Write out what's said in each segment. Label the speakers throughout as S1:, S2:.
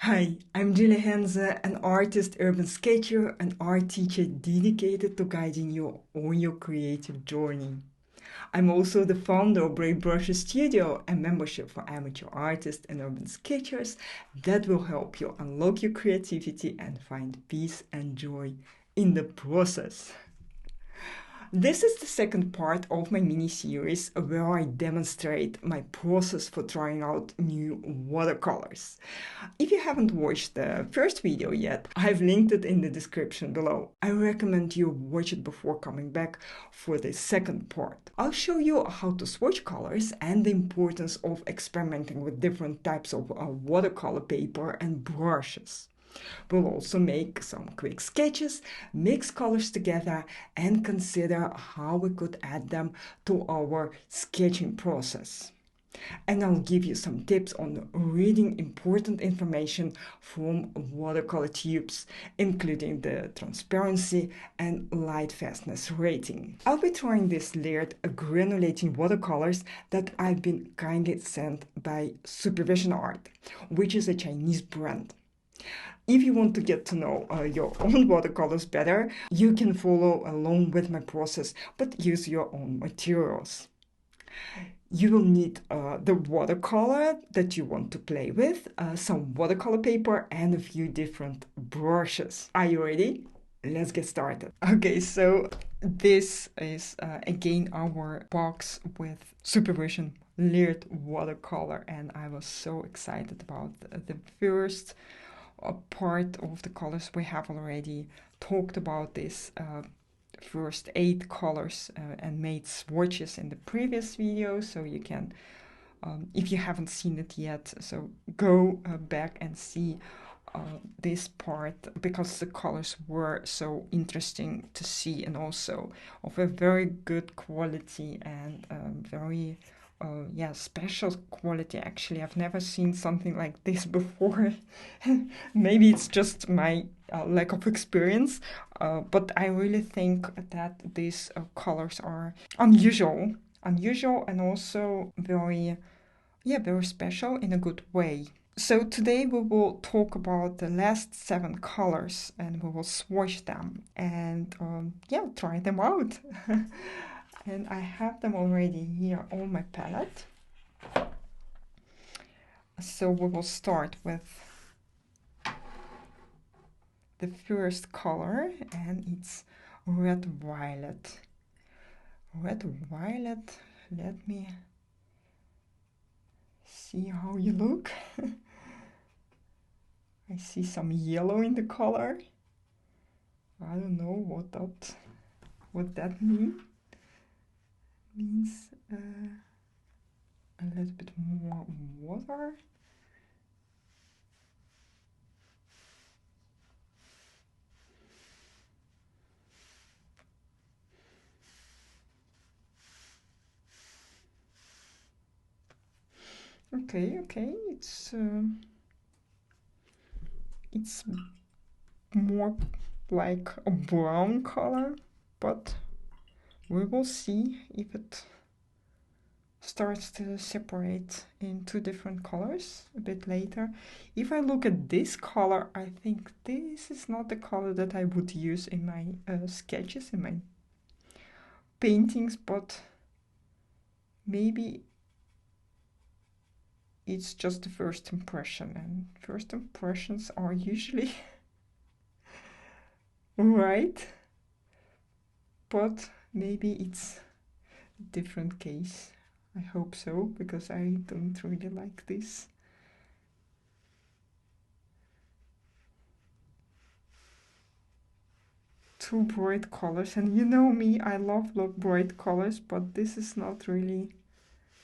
S1: Hi, I'm Julia Henze, an artist, urban sketcher, and art teacher dedicated to guiding you on your creative journey. I'm also the founder of Brave Brushes Studio, a membership for amateur artists and urban sketchers that will help you unlock your creativity and find peace and joy in the process. This is the second part of my mini-series where I demonstrate my process for trying out new watercolors. If you haven't watched the first video yet, I've linked it in the description below. I recommend you watch it before coming back for the second part. I'll show you how to swatch colors and the importance of experimenting with different types of watercolor paper and brushes. We'll also make some quick sketches, mix colors together, and consider how we could add them to our sketching process. And I'll give you some tips on reading important information from watercolor tubes, including the transparency and lightfastness rating. I'll be trying these layered granulating watercolors that I've been kindly sent by Supervision Art, which is a Chinese brand. If you want to get to know your own watercolors better, you can follow along with my process, but use your own materials. You will need the watercolor that you want to play with, some watercolor paper, and a few different brushes. Are you ready? Let's get started. Okay, so this is again our box with Supervision layered watercolor, and I was so excited about the first part of the colors. We have already talked about this first 8 colors and made swatches in the previous video, so you can if you haven't seen it yet, so go back and see this part, because the colors were so interesting to see and also of a very good quality and very special quality. Actually, I've never seen something like this before. Maybe it's just my lack of experience, but I really think that these colors are unusual and also very special in a good way. So today we will talk about the last 7 colors, and we will swatch them and try them out. And I have them already here on my palette. So we will start with the first color, and it's red violet. Red violet, let me see how you look. I see some yellow in the color. I don't know what that means. Means a little bit more water. Okay, it's more like a brown color, but we will see if it starts to separate in 2 different colors a bit later. If I look at this color, I think this is not the color that I would use in my sketches, in my paintings, but maybe it's just the first impression, and first impressions are usually right, but maybe it's a different case. I hope so, because I don't really like this. Too bright colors, and you know me, I love bright colors, but this is not really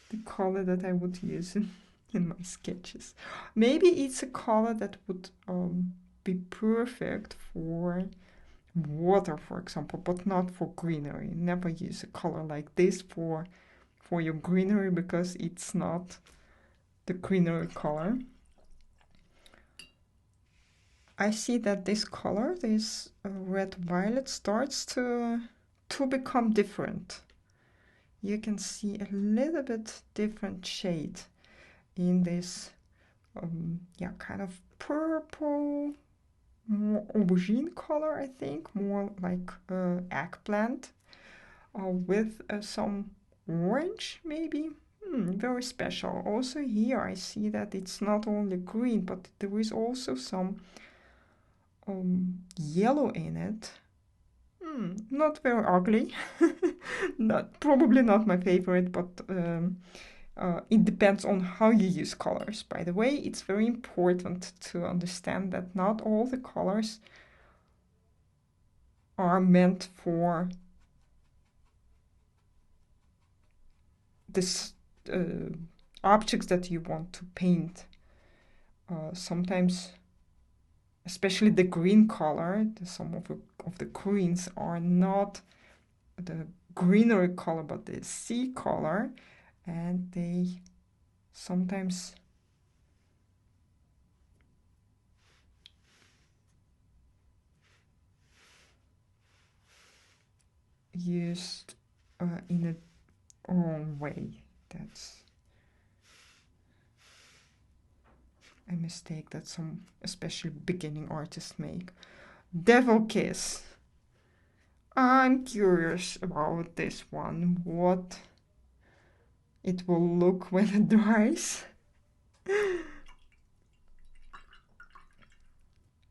S1: the color that I would use in my sketches. Maybe it's a color that would be perfect for water, for example, but not for greenery. Never use a color like this for your greenery, because it's not the greenery color. I see that this color, this red violet, starts to become different. You can see a little bit different shade in this kind of purple, more aubergine color, I think, more like eggplant, with some orange maybe. Very special. Also here I see that it's not only green, but there is also some yellow in it. Not very ugly. Probably not my favorite, but it depends on how you use colors. By the way, it's very important to understand that not all the colors are meant for this objects that you want to paint. Sometimes, especially the green color, some of the greens are not the greenery color, but the sea color, and they sometimes used in a wrong way. That's a mistake that some, especially beginning artists, make. Devil Kiss. I'm curious about this one, what it will look when it dries.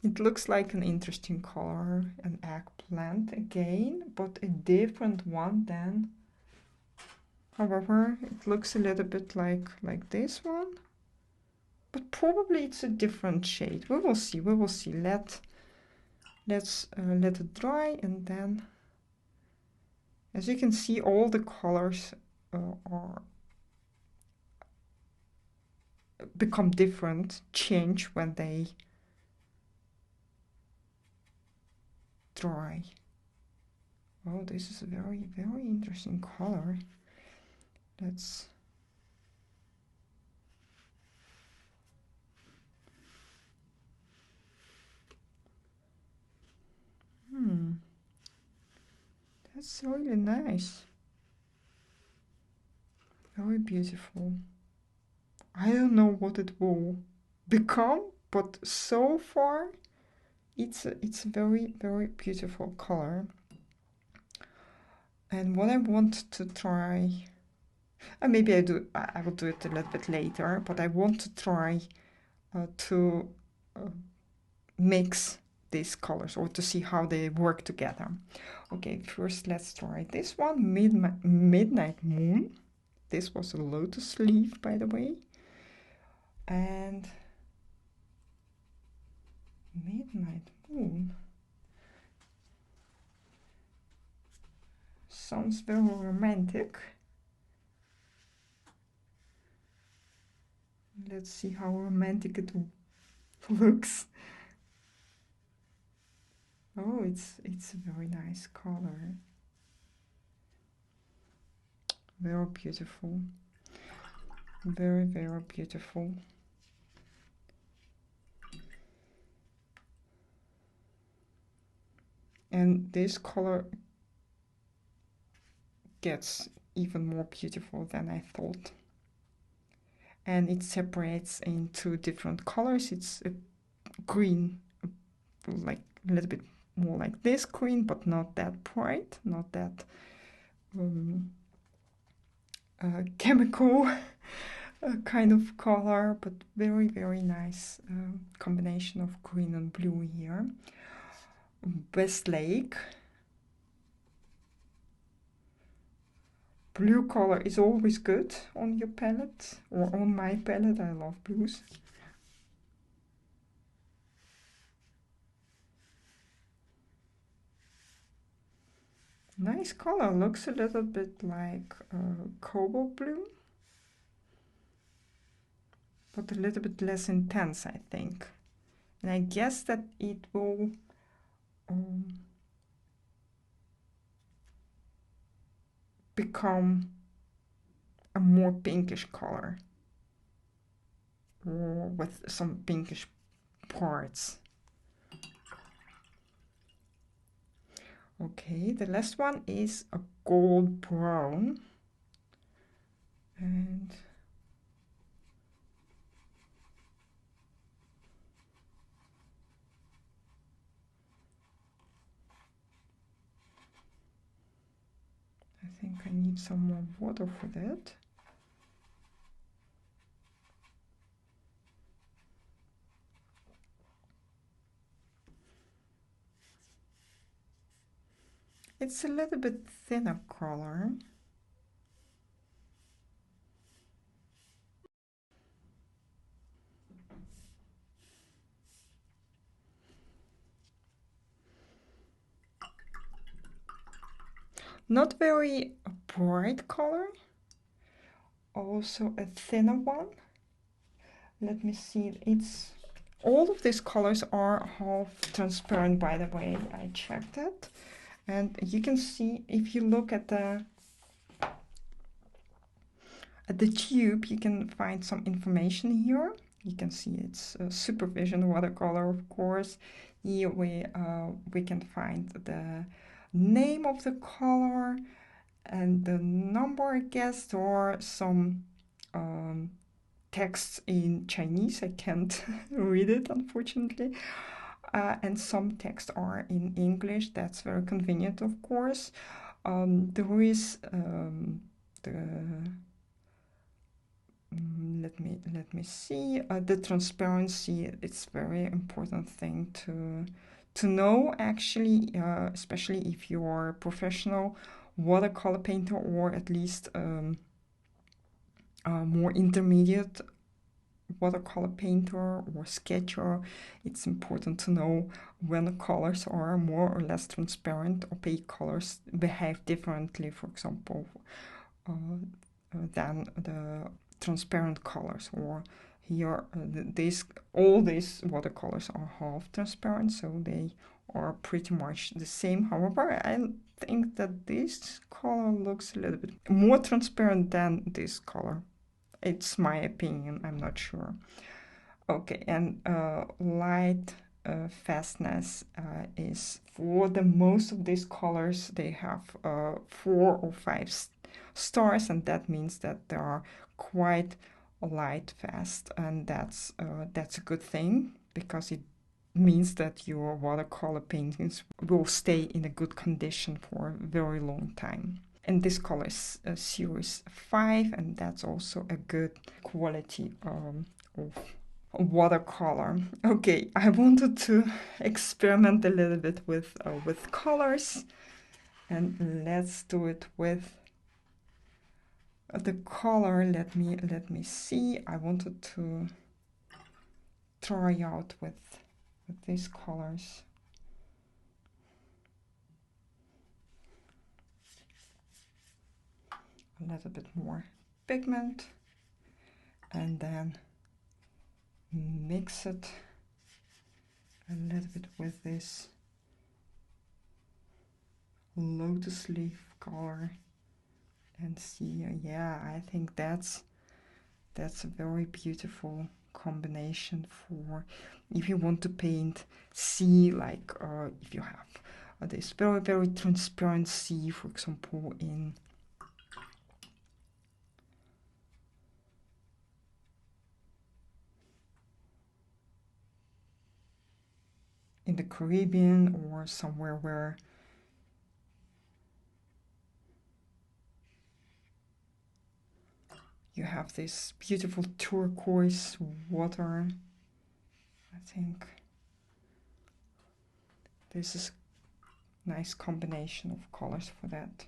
S1: It looks like an interesting color, an eggplant again, but a different one than. However, it looks a little bit like this one, but probably it's a different shade. We will see. We will see. Let's let it dry, and then, as you can see, all the colors are become different, change when they dry. Oh, this is a very, very interesting color. Let's that's really nice. Very beautiful. I don't know what it will become, but so far it's a very, very beautiful color. And what I want to try, and maybe I will do it a little bit later, but I want to try to mix these colors, or to see how they work together. Okay, first let's try this one, Midnight Moon. This was a lotus leaf, by the way. And Midnight Moon sounds very romantic. Let's see how romantic it looks. Oh, it's a very nice color. Very beautiful. Very, very beautiful. And this color gets even more beautiful than I thought. And it separates into different colors. It's a green, like a little bit more like this green, but not that bright, not that chemical kind of color, but very, very nice combination of green and blue here. Westlake. Blue color is always good on your palette, or on my palette. I love blues. Nice color, looks a little bit like cobalt blue, but a little bit less intense, I think. And I guess that it will become a more pinkish color, or with some pinkish parts. Okay, the last one is a gold brown, and think I need some more water for that. It's a little bit thinner color. Not very bright color. Also a thinner one. Let me see. It's all of these colors are half transparent, by the way. I checked it. And you can see if you look at the tube, you can find some information here. You can see it's a Supervision Watercolor, of course. Here we can find the name of the color and the number, I guess, or some text in Chinese. I can't read it, unfortunately. And some texts are in English. That's very convenient, of course. There is let me see the transparency. It's very important thing to know, actually, especially if you are a professional watercolor painter, or at least more intermediate watercolor painter or sketcher. It's important to know when the colors are more or less transparent. Opaque colors behave differently, for example, than the transparent colors. Or here, all these watercolors are half transparent, so they are pretty much the same. However, I think that this color looks a little bit more transparent than this color. It's my opinion, I'm not sure. Okay, and light fastness is for the most of these colors, they have 4 or 5 stars, and that means that they are quite light fast, and that's a good thing, because it means that your watercolor paintings will stay in a good condition for a very long time. And this color is series 5, and that's also a good quality of watercolor. Okay, I wanted to experiment a little bit with colors, and let's do it with the color. Let me see. I wanted to try out with these colors. A little bit more pigment, and then mix it a little bit with this lotus leaf color, and see. Yeah, I think that's a very beautiful combination for if you want to paint sea, like if you have this very, very transparent sea, for example, in the Caribbean, or somewhere where you have this beautiful turquoise water. I think this is a nice combination of colors for that.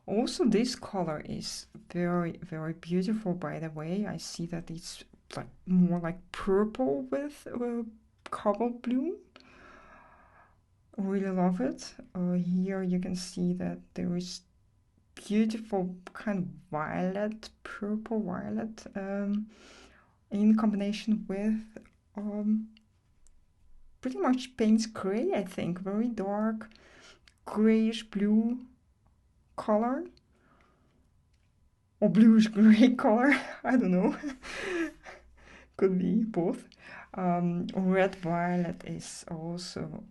S1: Also, this color is very, very beautiful, by the way. I see that it's like more like purple with cobalt blue. Really love it. Here you can see that there is beautiful kind of violet, purple violet, in combination with pretty much Payne's gray, I think. Very dark grayish blue color, or bluish gray color. I don't know. Could be both. Red violet is also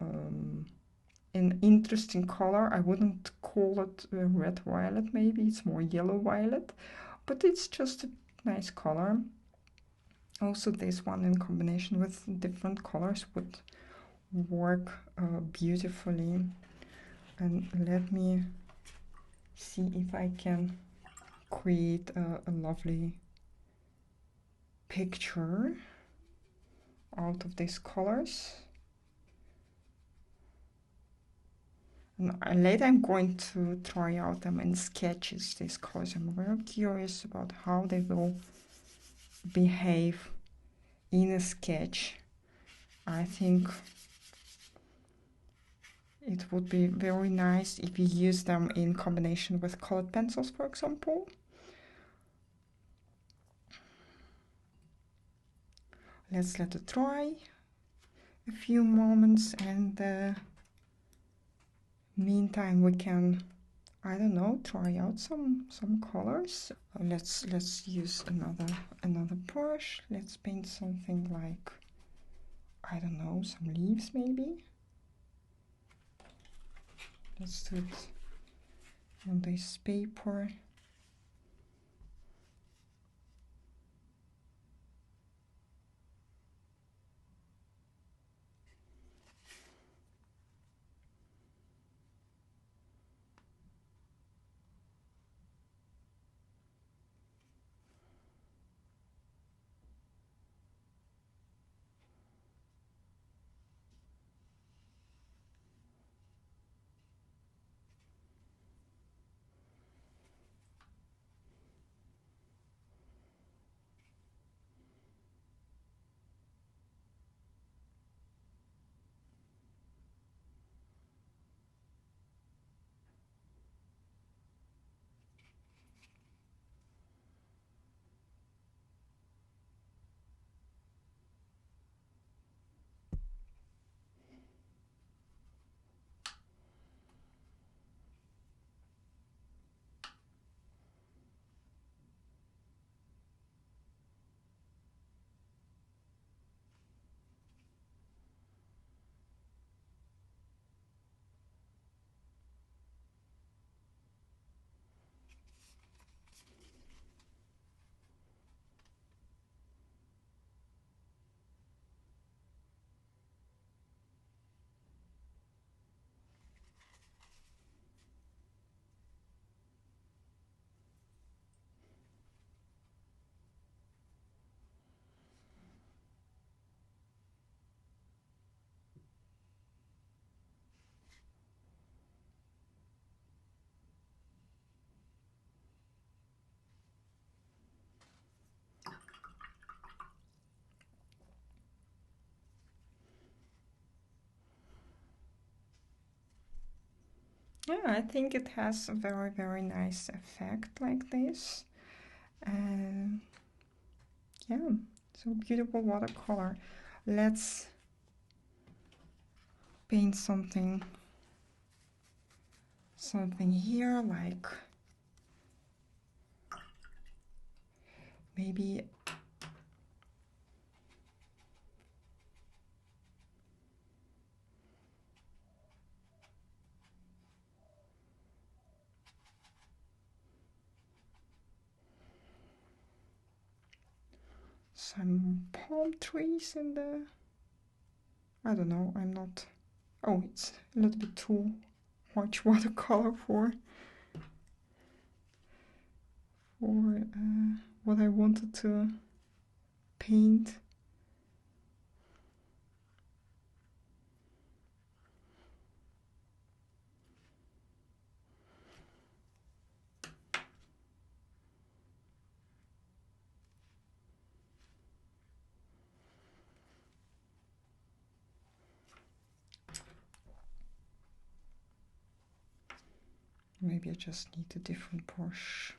S1: an interesting color. I wouldn't call it red violet, maybe it's more yellow violet, but it's just a nice color. Also, this one in combination with different colors would work beautifully. And let me see if I can create a lovely picture out of these colors. And later I'm going to try out them in sketches, these colors. I'm very curious about how they will behave in a sketch. I think it would be very nice if you use them in combination with colored pencils, for example. Let's let it dry a few moments, and meantime we can, I don't know, try out some colors. Let's use another brush. Let's paint something like, I don't know, some leaves maybe. Let's do it on this paper. Yeah, I think it has a very nice effect like this. Yeah, so beautiful watercolor. Let's paint something here, like maybe some palm trees in the, I don't know, I'm not, oh, it's a little bit too much watercolor for what I wanted to paint. Maybe I just need a different brush.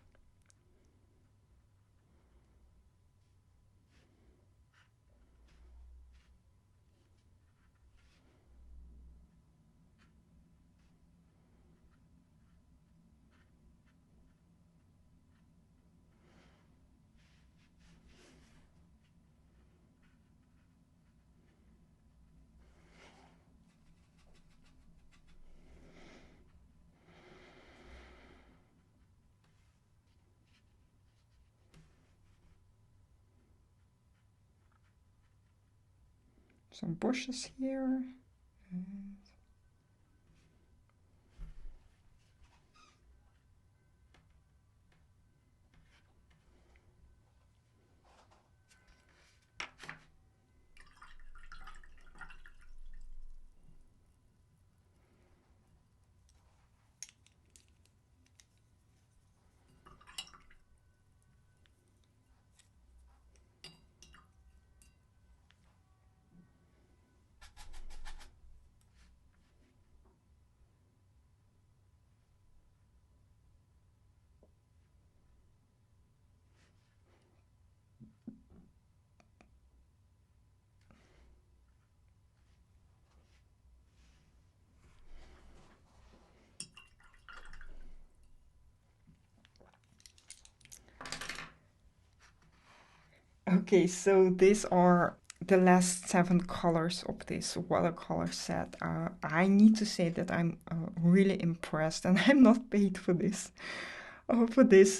S1: some bushes here. Okay, so these are the last 7 colors of this watercolor set. I need to say that I'm really impressed, and I'm not paid for this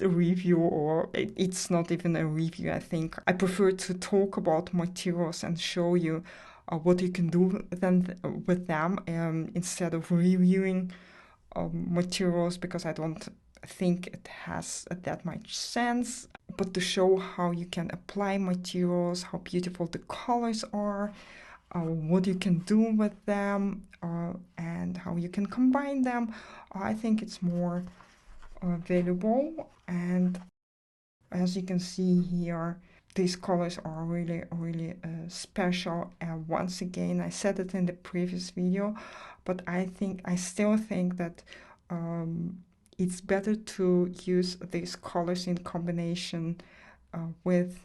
S1: review, or it's not even a review. I think I prefer to talk about materials and show you what you can do with them instead of reviewing materials, because I don't think it has that much sense, but to show how you can apply materials, how beautiful the colors are, what you can do with them, and how you can combine them. I think it's more valuable. And as you can see here, these colors are really, really special. And once again, I said it in the previous video, but I still think that it's better to use these colors in combination with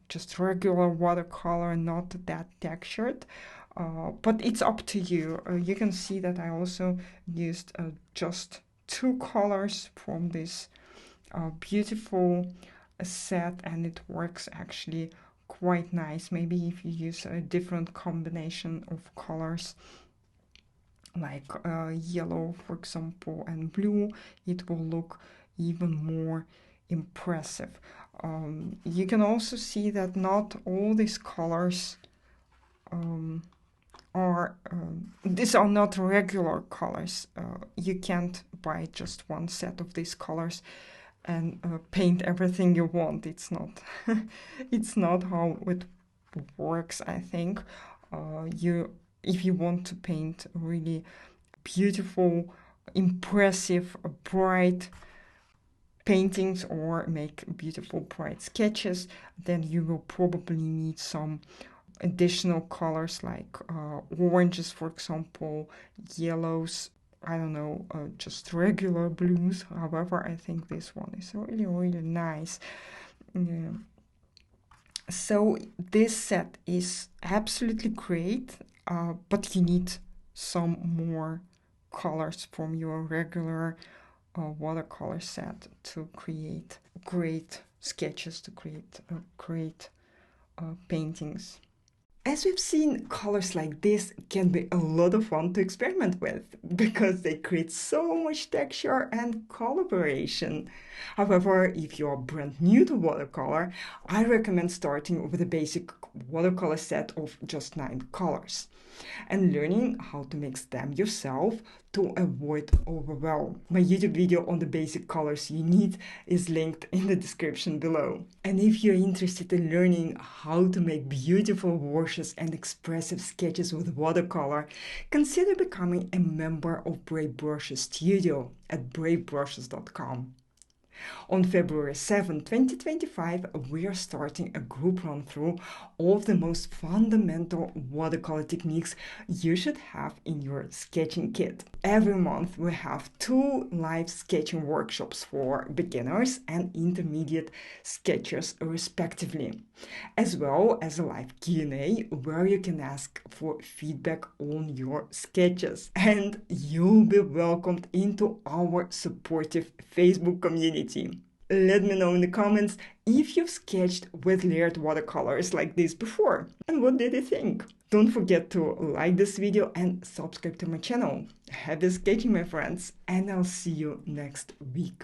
S1: just regular watercolor, not that textured. But it's up to you. You can see that I also used just 2 colors from this beautiful set, and it works actually quite nice. Maybe if you use a different combination of colors, like yellow, for example, and blue, it will look even more impressive. You can also see that not all these colors these are not regular colors. You can't buy just one set of these colors and paint everything you want. It's not it's not how it works. I think if you want to paint really beautiful, impressive, bright paintings or make beautiful bright sketches, then you will probably need some additional colors like oranges, for example, yellows, I don't know, just regular blues. However, I think this one is really, really nice. Yeah. So this set is absolutely great, but you need some more colors from your regular watercolor set to create great sketches, to create great paintings. As we've seen, colors like this can be a lot of fun to experiment with because they create so much texture and collaboration. However, if you are brand new to watercolor, I recommend starting with a basic watercolor set of just 9 colors and learning how to mix them yourself to avoid overwhelm. My YouTube video on the basic colors you need is linked in the description below. And if you're interested in learning how to make beautiful washes and expressive sketches with watercolor, consider becoming a member of Brave Brushes Studio at bravebrushes.com. On February 7, 2025, we are starting a group run-through of the most fundamental watercolor techniques you should have in your sketching kit. Every month we have 2 live sketching workshops for beginners and intermediate sketchers respectively, as well as a live Q&A where you can ask for feedback on your sketches. And you'll be welcomed into our supportive Facebook community. Let me know in the comments if you've sketched with layered watercolors like this before, and what did you think? Don't forget to like this video and subscribe to my channel. Happy sketching, my friends, and I'll see you next week.